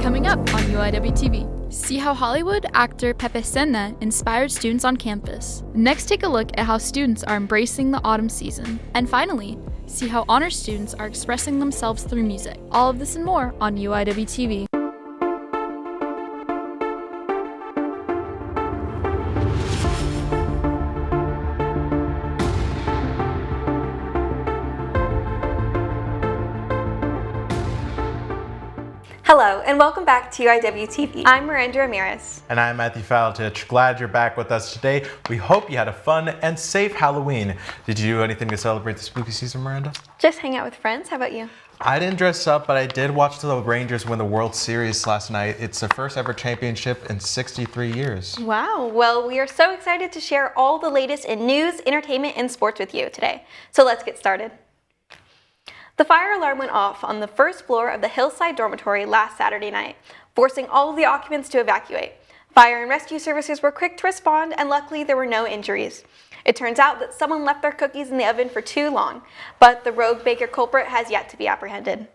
Coming up on UIWtv, see how Hollywood actor Pepe Sena inspired students on campus. Next, take a look at how students are embracing the autumn season. And finally, see how honor students are expressing themselves through music. All of this and more on UIWtv. Hello, and welcome back to UIWtv. I'm Miranda Ramirez. And I'm Matthew Faltich. Glad you're back with us today. We hope you had a fun and safe Halloween. Did you do anything to celebrate the spooky season, Miranda? Just hang out with friends. How about you? I didn't dress up, but I did watch the Rangers win the World Series last night. It's their first ever championship in 63 years. Wow. Well, we are so excited to share all the latest in news, entertainment, and sports with you today. So let's get started. The fire alarm went off on the first floor of the Hillside Dormitory last Saturday night, forcing all of the occupants to evacuate. Fire and rescue services were quick to respond, and luckily there were no injuries. It turns out that someone left their cookies in the oven for too long, but the rogue baker culprit has yet to be apprehended.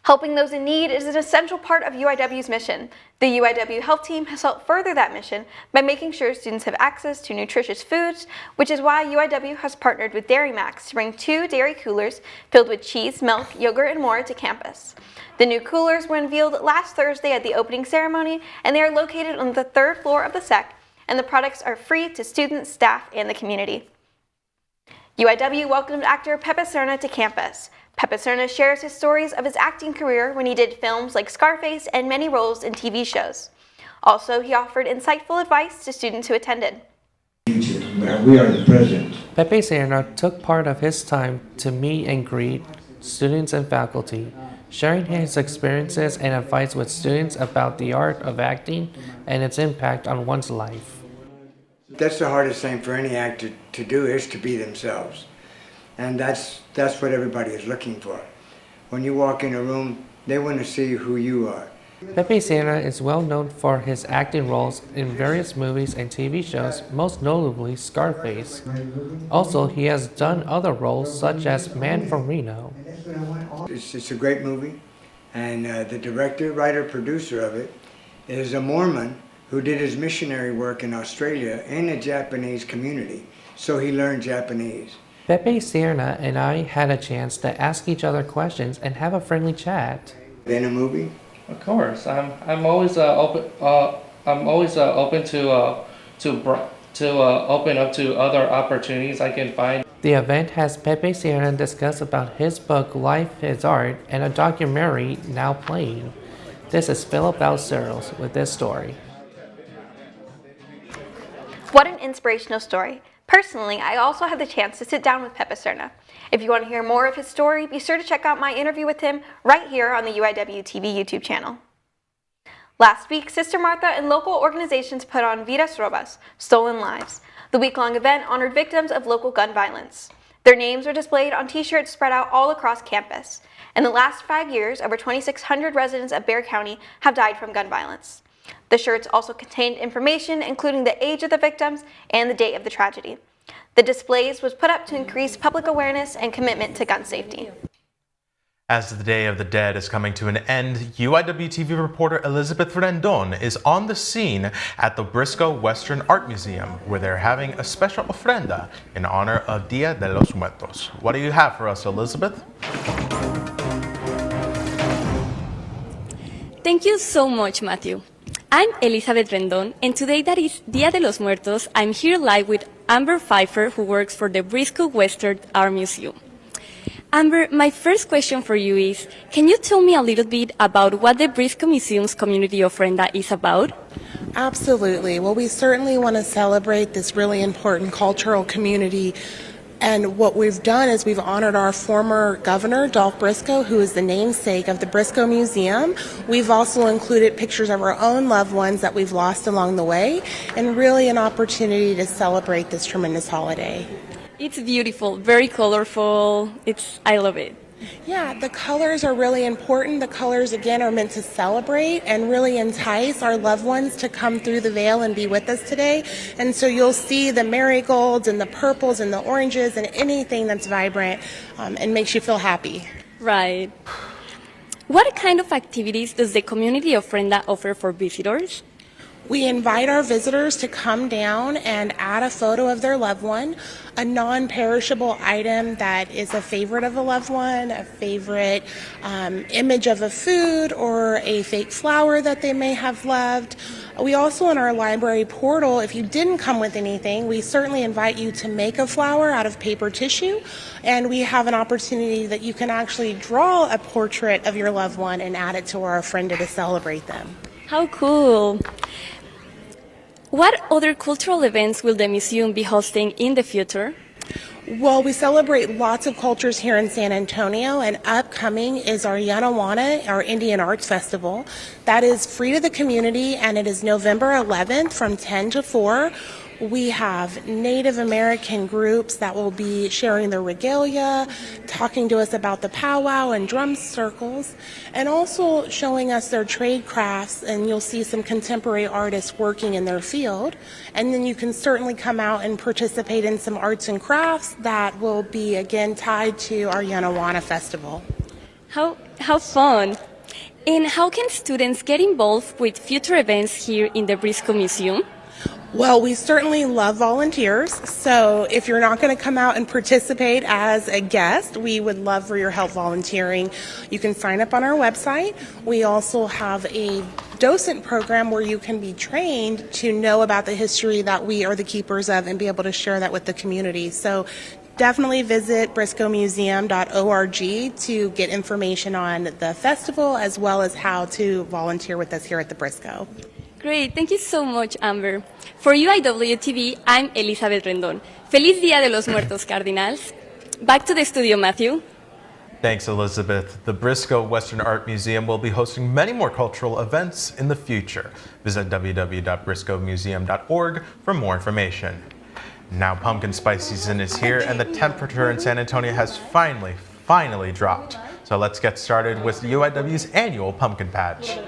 Helping those in need is an essential part of UIW's mission. The UIW Health Team has helped further that mission by making sure students have access to nutritious foods, which is why UIW has partnered with Dairy Max to bring 2 dairy coolers filled with cheese, milk, yogurt, and more to campus. The new coolers were unveiled last Thursday at the opening ceremony, and they are located on the 3rd floor of the SEC, and the products are free to students, staff, and the community. UIW welcomed actor Pepe Serna to campus. Pepe Serna shares his stories of his acting career when he did films like Scarface and many roles in TV shows. Also, he offered insightful advice to students who attended. We are the present. Pepe Serna took part of his time to meet and greet students and faculty, sharing his experiences and advice with students about the art of acting and its impact on one's life. That's the hardest thing for any actor to do, is to be themselves. And that's what everybody is looking for. When you walk in a room, they want to see who you are. Pepe Serna is well known for his acting roles in various movies and TV shows, most notably Scarface. Also, he has done other roles such as Man from Reno. It's a great movie, and the director, writer, producer of it is a Mormon who did his missionary work in Australia in a Japanese community, so he learned Japanese. Pepe Serna and I had a chance to ask each other questions and have a friendly chat. In a movie? Of course, I'm always open. I'm always open to open up to other opportunities I can find. The event has Pepe Serna discuss about his book Life is Art and a documentary now playing. This is Philip Alceros with this story. What an inspirational story. Personally, I also had the chance to sit down with Pepe Serna. If you want to hear more of his story, be sure to check out my interview with him right here on the UIWtv YouTube channel. Last week, Sister Martha and local organizations put on Vidas Robas, Stolen Lives. The week-long event honored victims of local gun violence. Their names were displayed on t-shirts spread out all across campus. In the last 5 years, over 2,600 residents of Bexar County have died from gun violence. The shirts also contained information including the age of the victims and the date of the tragedy. The displays was put up to increase public awareness and commitment to gun safety. As the Day of the Dead is coming to an end, UIWtv reporter Elizabeth Rendon is on the scene at the Briscoe Western Art Museum, where they're having a special ofrenda in honor of Dia de los Muertos. What do you have for us, Elizabeth? Thank you so much, Matthew. I'm Elizabeth Rendon, and today that is Dia de los Muertos, I'm here live with Amber Pfeiffer, who works for the Briscoe Western Art Museum. Amber, my first question for you is, can you tell me a little bit about what the Briscoe Museum's Community Ofrenda is about? Absolutely. Well, we certainly want to celebrate this really important cultural community. And what we've done is we've honored our former governor, Dolph Briscoe, who is the namesake of the Briscoe Museum. We've also included pictures of our own loved ones that we've lost along the way, and really an opportunity to celebrate this tremendous holiday. It's beautiful, very colorful. I love it. Yeah, the colors are really important. The colors, again, are meant to celebrate and really entice our loved ones to come through the veil and be with us today. And so you'll see the marigolds and the purples and the oranges and anything that's vibrant and makes you feel happy. Right. What kind of activities does the community of Ofrenda offer for visitors? We invite our visitors to come down and add a photo of their loved one, a non-perishable item that is a favorite of a loved one, a favorite image of a food, or a fake flower that they may have loved. We also, on our library portal, if you didn't come with anything, we certainly invite you to make a flower out of paper tissue, and we have an opportunity that you can actually draw a portrait of your loved one and add it to our Ofrenda to celebrate them. How cool! What other cultural events will the museum be hosting in the future? Well, we celebrate lots of cultures here in San Antonio, and upcoming is our Yanawana, our Indian Arts Festival. That is free to the community, and it is November 11th from 10 to 4. We have Native American groups that will be sharing their regalia, talking to us about the powwow and drum circles, and also showing us their trade crafts, and you'll see some contemporary artists working in their field. And then you can certainly come out and participate in some arts and crafts that will be, again, tied to our Yanawana Festival. How fun! And how can students get involved with future events here in the Briscoe Museum? Well, we certainly love volunteers, so if you're not going to come out and participate as a guest, we would love for your help volunteering. You can sign up on our website. We also have a docent program where you can be trained to know about the history that we are the keepers of and be able to share that with the community. So definitely visit briscoemuseum.org to get information on the festival as well as how to volunteer with us here at the Briscoe. Great, thank you so much, Amber. For UIWtv, I'm Elizabeth Rendon. Feliz Día de los Muertos, Cardinals. Back to the studio, Matthew. Thanks, Elizabeth. The Briscoe Western Art Museum will be hosting many more cultural events in the future. Visit www.briscoemuseum.org for more information. Now pumpkin spice season is here, and the temperature in San Antonio has finally dropped. So let's get started with UIW's annual pumpkin patch.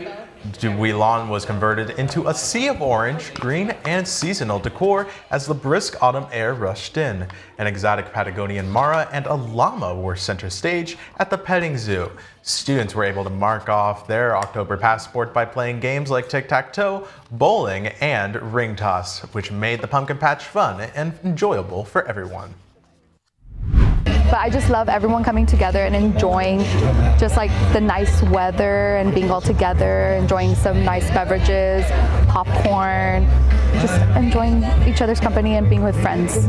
Dewey Lawn was converted into a sea of orange, green, and seasonal decor as the brisk autumn air rushed in. An exotic Patagonian Mara and a llama were center stage at the petting zoo. Students were able to mark off their October passport by playing games like tic-tac-toe, bowling, and ring toss, which made the pumpkin patch fun and enjoyable for everyone. But I just love everyone coming together and enjoying just like the nice weather and being all together, enjoying some nice beverages, popcorn, just enjoying each other's company and being with friends.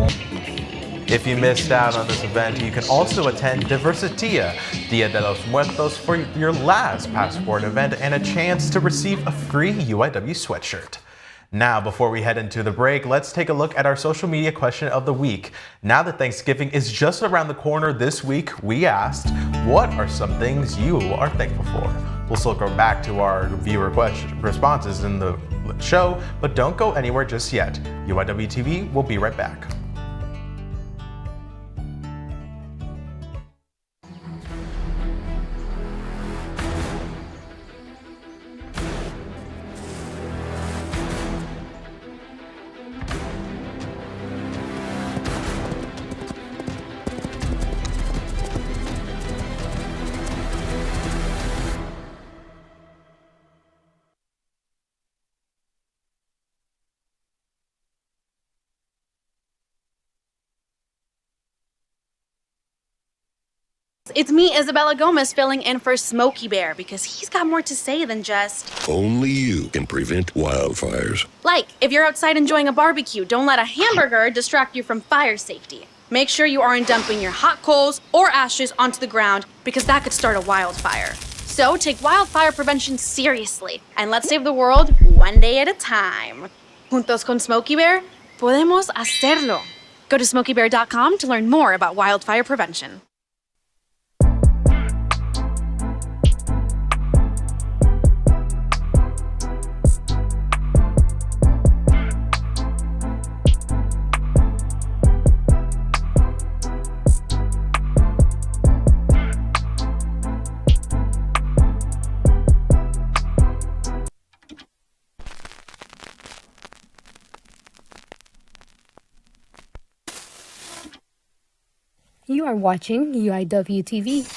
If you missed out on this event, you can also attend Diversidad, Dia de los Muertos, for your last passport event and a chance to receive a free UIW sweatshirt. Now, before we head into the break, let's take a look at our social media question of the week. Now that Thanksgiving is just around the corner this week, we asked, what are some things you are thankful for? We'll circle back to our viewer responses in the show, but don't go anywhere just yet. UIWtv will be right back. It's me, Isabella Gomez, filling in for Smokey Bear because he's got more to say than just... Only you can prevent wildfires. Like, if you're outside enjoying a barbecue, don't let a hamburger distract you from fire safety. Make sure you aren't dumping your hot coals or ashes onto the ground because that could start a wildfire. So take wildfire prevention seriously and let's save the world one day at a time. Juntos con Smokey Bear, podemos hacerlo. Go to smokeybear.com to learn more about wildfire prevention. You are watching UIWtv.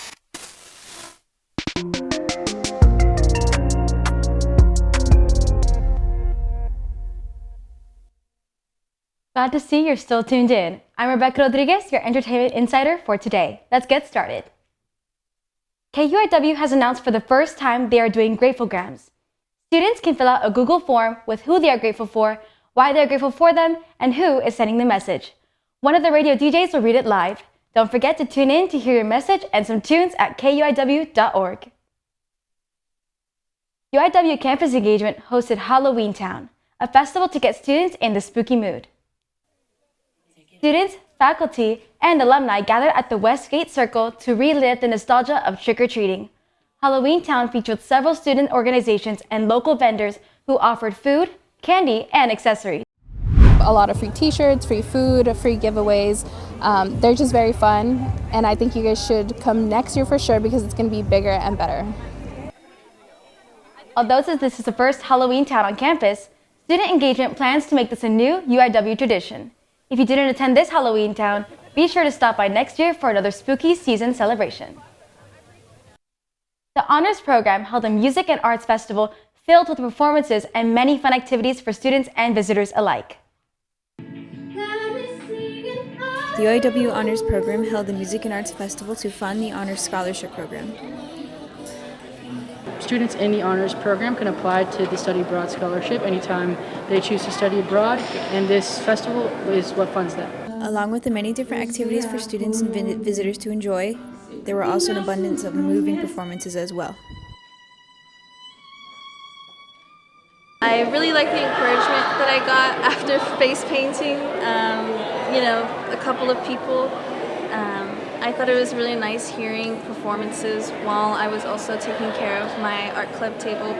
Glad to see you're still tuned in. I'm Rebecca Rodriguez, your entertainment insider for today. Let's get started. KUIW has announced for the first time they are doing Gratefulgrams. Students can fill out a Google form with who they are grateful for, why they are grateful for them, and who is sending the message. One of the radio DJs will read it live. Don't forget to tune in to hear your message and some tunes at KUIW.org. UIW Campus Engagement hosted Halloween Town, a festival to get students in the spooky mood. Students, faculty, and alumni gathered at the Westgate Circle to relive the nostalgia of trick-or-treating. Halloween Town featured several student organizations and local vendors who offered food, candy, and accessories. A lot of free t-shirts, free food, free giveaways. They're just very fun, and I think you guys should come next year for sure because it's going to be bigger and better. Although this is the first Halloween Town on campus, Student Engagement plans to make this a new UIW tradition. If you didn't attend this Halloween Town, be sure to stop by next year for another spooky season celebration. The Honors Program held a music and arts festival filled with performances and many fun activities for students and visitors alike. The UIW Honors Program held the Music and Arts Festival to fund the Honors Scholarship Program. Students in the Honors Program can apply to the Study Abroad Scholarship anytime they choose to study abroad, and this festival is what funds that. Along with the many different activities for students and visitors to enjoy, there were also an abundance of moving performances as well. I really like the encouragement that I got after face painting. A couple of people. I thought it was really nice hearing performances while I was also taking care of my art club table.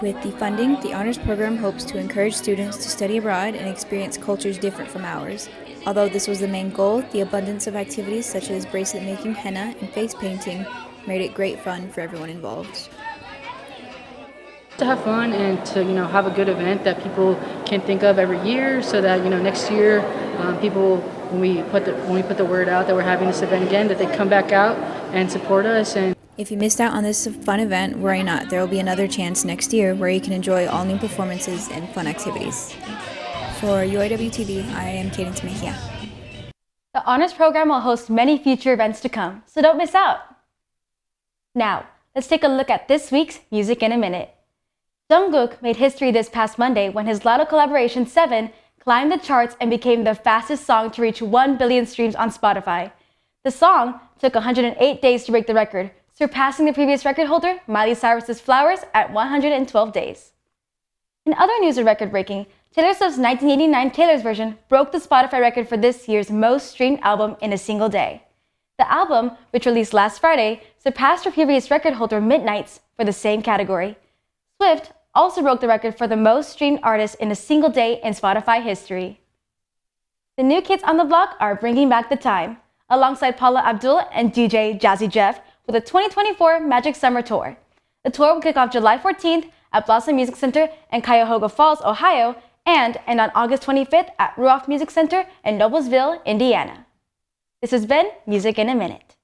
With the funding, the Honors Program hopes to encourage students to study abroad and experience cultures different from ours. Although this was the main goal, the abundance of activities such as bracelet making, henna, and face painting made it great fun for everyone involved. To have fun and to have a good event that people can think of every year, so that next year people, when we put the word out that we're having this event again, that they come back out and support us. And if you missed out on this fun event, worry not. There will be another chance next year where you can enjoy all new performances and fun activities. For UIWtv, I am Cadence Mejia. The Honors Program will host many future events to come, so don't miss out. Now, let's take a look at this week's Music in a Minute. Jungkook made history this past Monday when his Lotto collaboration 7 climbed the charts and became the fastest song to reach 1 billion streams on Spotify. The song took 108 days to break the record, surpassing the previous record holder, Miley Cyrus's Flowers, at 112 days. In other news of record-breaking, Taylor Swift's 1989 Taylor's version broke the Spotify record for this year's most streamed album in a single day. The album, which released last Friday, surpassed her previous record holder Midnight's for the same category. Swift also broke the record for the most streamed artist in a single day in Spotify history. The New Kids on the Block are bringing back the time, alongside Paula Abdul and DJ Jazzy Jeff with the 2024 Magic Summer Tour. The tour will kick off July 14th at Blossom Music Center in Cuyahoga Falls, Ohio, and end on August 25th at Ruoff Music Center in Noblesville, Indiana. This has been Music in a Minute.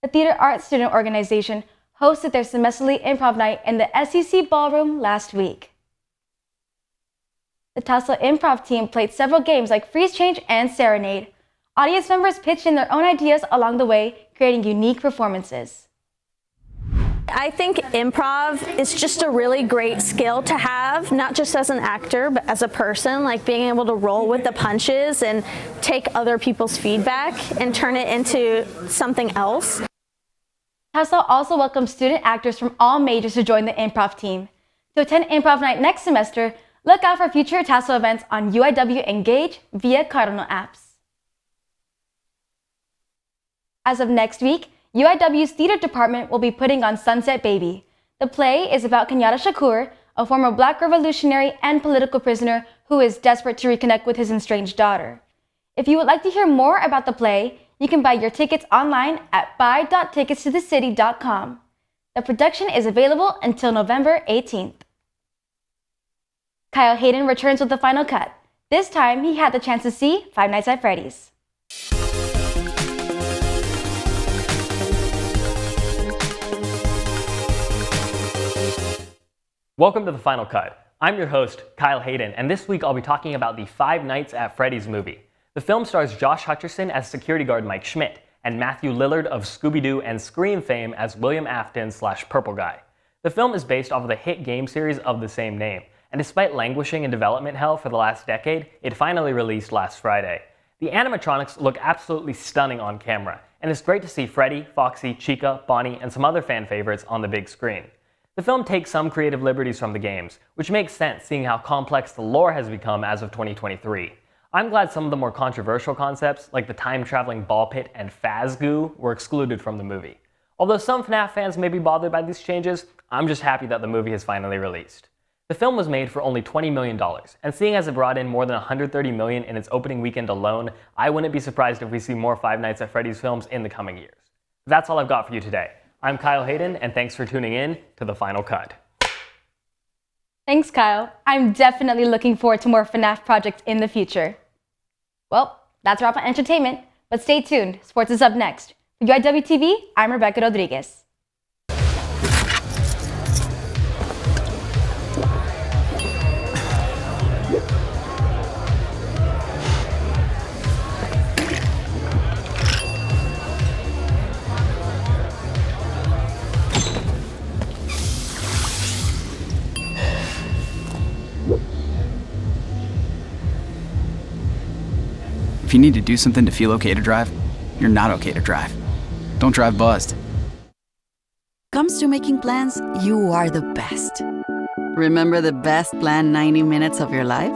The Theater Arts Student Organization hosted their semesterly improv night in the SEC Ballroom last week. The Tassel improv team played several games like Freeze Change and Serenade. Audience members pitched in their own ideas along the way, creating unique performances. I think improv is just a really great skill to have, not just as an actor, but as a person, like being able to roll with the punches and take other people's feedback and turn it into something else. Tassel also welcomes student actors from all majors to join the improv team. To attend improv night next semester, look out for future Tassel events on UIW Engage via Cardinal apps. As of next week, UIW's theater department will be putting on Sunset Baby. The play is about Kenyatta Shakur, a former Black revolutionary and political prisoner who is desperate to reconnect with his estranged daughter. If you would like to hear more about the play, you can buy your tickets online at buy.ticketstothecity.com. The production is available until November 18th. Kyle Hayden returns with the final cut. This time, he had the chance to see Five Nights at Freddy's. Welcome to The Final Cut. I'm your host, Kyle Hayden, and this week I'll be talking about the Five Nights at Freddy's movie. The film stars Josh Hutcherson as security guard Mike Schmidt, and Matthew Lillard of Scooby-Doo and Scream fame as William Afton/Purple Guy. The film is based off of the hit game series of the same name, and despite languishing in development hell for the last decade, it finally released last Friday. The animatronics look absolutely stunning on camera, and it's great to see Freddy, Foxy, Chica, Bonnie, and some other fan favorites on the big screen. The film takes some creative liberties from the games, which makes sense seeing how complex the lore has become as of 2023. I'm glad some of the more controversial concepts, like the time-traveling ball pit and Fazgoo, were excluded from the movie. Although some FNAF fans may be bothered by these changes, I'm just happy that the movie has finally released. The film was made for only $20 million, and seeing as it brought in more than $130 million in its opening weekend alone, I wouldn't be surprised if we see more Five Nights at Freddy's films in the coming years. That's all I've got for you today. I'm Kyle Hayden, and thanks for tuning in to The Final Cut. Thanks, Kyle. I'm definitely looking forward to more FNAF projects in the future. Well, that's a wrap on entertainment, but stay tuned. Sports is up next. For UIWtv, I'm Rebecca Rodriguez. If you need to do something to feel okay to drive, you're not okay to drive. Don't drive buzzed. Comes to making plans, you are the best. Remember the best planned 90 minutes of your life?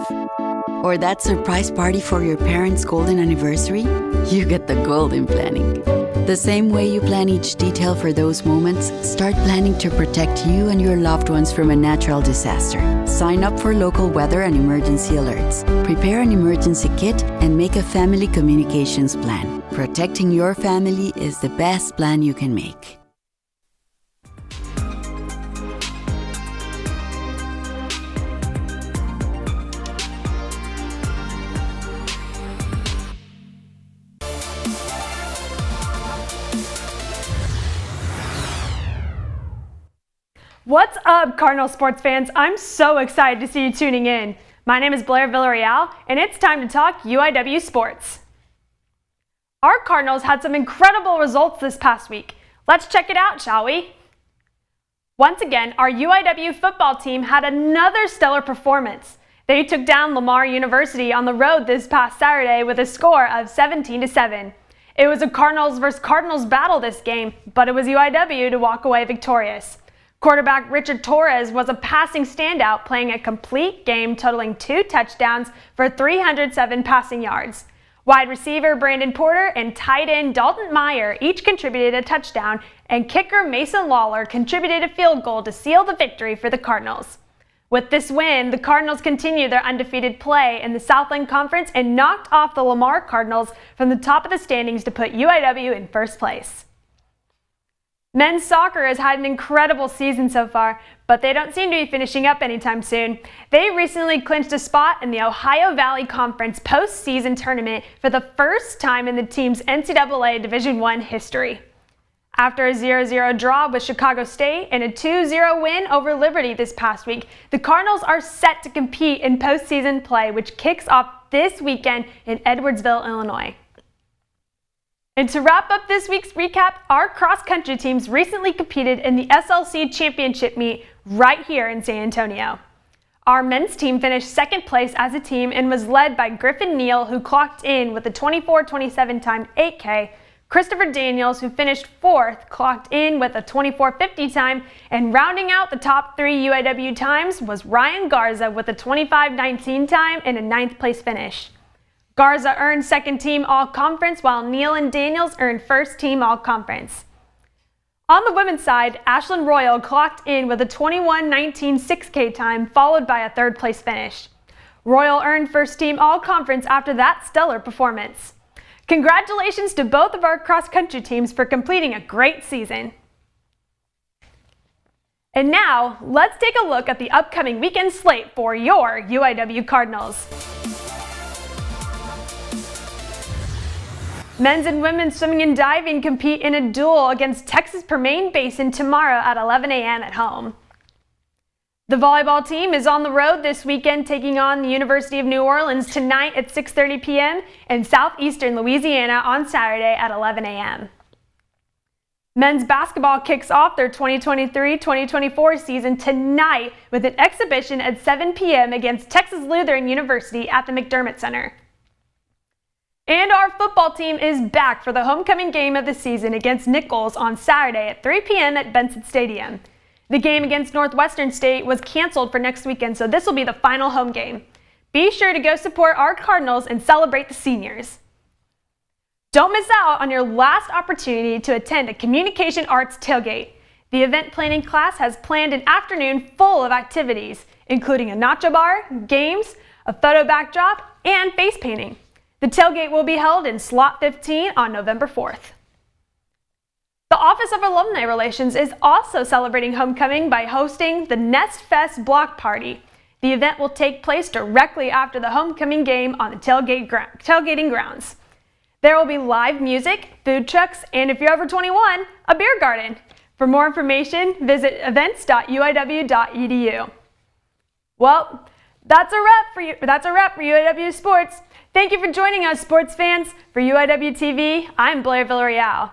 Or that surprise party for your parents' golden anniversary? You get the golden planning. The same way you plan each detail for those moments, start planning to protect you and your loved ones from a natural disaster. Sign up for local weather and emergency alerts. Prepare an emergency kit and make a family communications plan. Protecting your family is the best plan you can make. What's up, Cardinal sports fans? I'm so excited to see you tuning in. My name is Blair Villarreal, and it's time to talk UIW sports. Our Cardinals had some incredible results this past week. Let's check it out, shall we? Once again, our UIW football team had another stellar performance. They took down Lamar University on the road this past Saturday with a score of 17-7. It was a Cardinals versus Cardinals battle this game, but it was UIW to walk away victorious. Quarterback Richard Torres was a passing standout, playing a complete game totaling 2 touchdowns for 307 passing yards. Wide receiver Brandon Porter and tight end Dalton Meyer each contributed a touchdown, and kicker Mason Lawler contributed a field goal to seal the victory for the Cardinals. With this win, the Cardinals continued their undefeated play in the Southland Conference and knocked off the Lamar Cardinals from the top of the standings to put UIW in first place. Men's soccer has had an incredible season so far, but they don't seem to be finishing up anytime soon. They recently clinched a spot in the Ohio Valley Conference postseason tournament for the first time in the team's NCAA Division I history. After a 0-0 draw with Chicago State and a 2-0 win over Liberty this past week, the Cardinals are set to compete in postseason play, which kicks off this weekend in Edwardsville, Illinois. And to wrap up this week's recap, our cross-country teams recently competed in the SLC Championship meet right here in San Antonio. Our men's team finished second place as a team and was led by Griffin Neal, who clocked in with a 24:27 timed 8K, Christopher Daniels, who finished fourth, clocked in with a 24:50 time, and rounding out the top 3 UIW times was Ryan Garza with a 25:19 time and a 9th place finish. Garza earned second team All-Conference, while Neal and Daniels earned first team All-Conference. On the women's side, Ashlyn Royal clocked in with a 21:19 6K time, followed by a 3rd place finish. Royal earned first team All-Conference after that stellar performance. Congratulations to both of our cross-country teams for completing a great season. And now, let's take a look at the upcoming weekend slate for your UIW Cardinals. Men's and women's swimming and diving compete in a duel against Texas Permian Basin tomorrow at 11 a.m. at home. The volleyball team is on the road this weekend, taking on the University of New Orleans tonight at 6:30 p.m. and Southeastern Louisiana on Saturday at 11 a.m. Men's basketball kicks off their 2023-2024 season tonight with an exhibition at 7 p.m. against Texas Lutheran University at the McDermott Center. And our football team is back for the homecoming game of the season against Nichols on Saturday at 3 p.m. at Benson Stadium. The game against Northwestern State was canceled for next weekend, so this will be the final home game. Be sure to go support our Cardinals and celebrate the seniors. Don't miss out on your last opportunity to attend a Communication Arts tailgate. The event planning class has planned an afternoon full of activities, including a nacho bar, games, a photo backdrop, and face painting. The tailgate will be held in Slot 15 on November 4th. The Office of Alumni Relations is also celebrating homecoming by hosting the Nest Fest Block Party. The event will take place directly after the homecoming game on the tailgating grounds. There will be live music, food trucks, and if you're over 21, a beer garden. For more information, visit events.uiw.edu. Well, that's a wrap for UIW Sports. Thank you for joining us, sports fans. For UIWtv, I'm Blair Villarreal.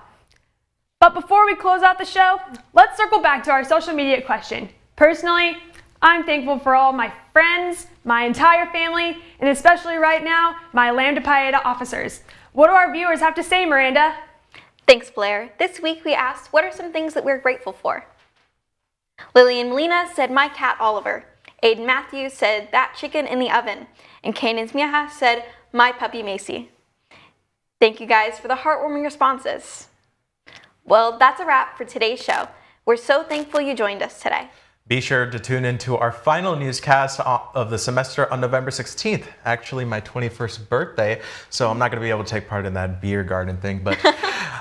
But before we close out the show, let's circle back to our social media question. Personally, I'm thankful for all my friends, my entire family, and especially right now, my Lambda Pi Eta officers. What do our viewers have to say, Miranda? Thanks, Blair. This week we asked, what are some things that we're grateful for? Lillian Molina said, my cat Oliver. Aiden Matthews said, that chicken in the oven. And Kanan Zmiaha said, my puppy Macy. Thank you guys for the heartwarming responses. Well, that's a wrap for today's show. We're so thankful you joined us today. Be sure to tune into our final newscast of the semester on November 16th, actually my 21st birthday, so I'm not going to be able to take part in that beer garden thing, but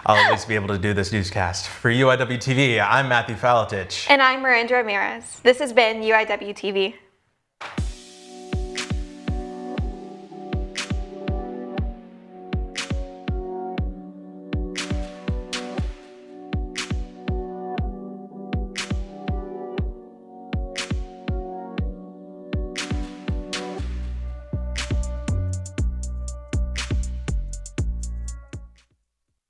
I'll at least be able to do this newscast. For UIWtv, I'm Matthew Falatich. And I'm Miranda Ramirez. This has been UIWtv.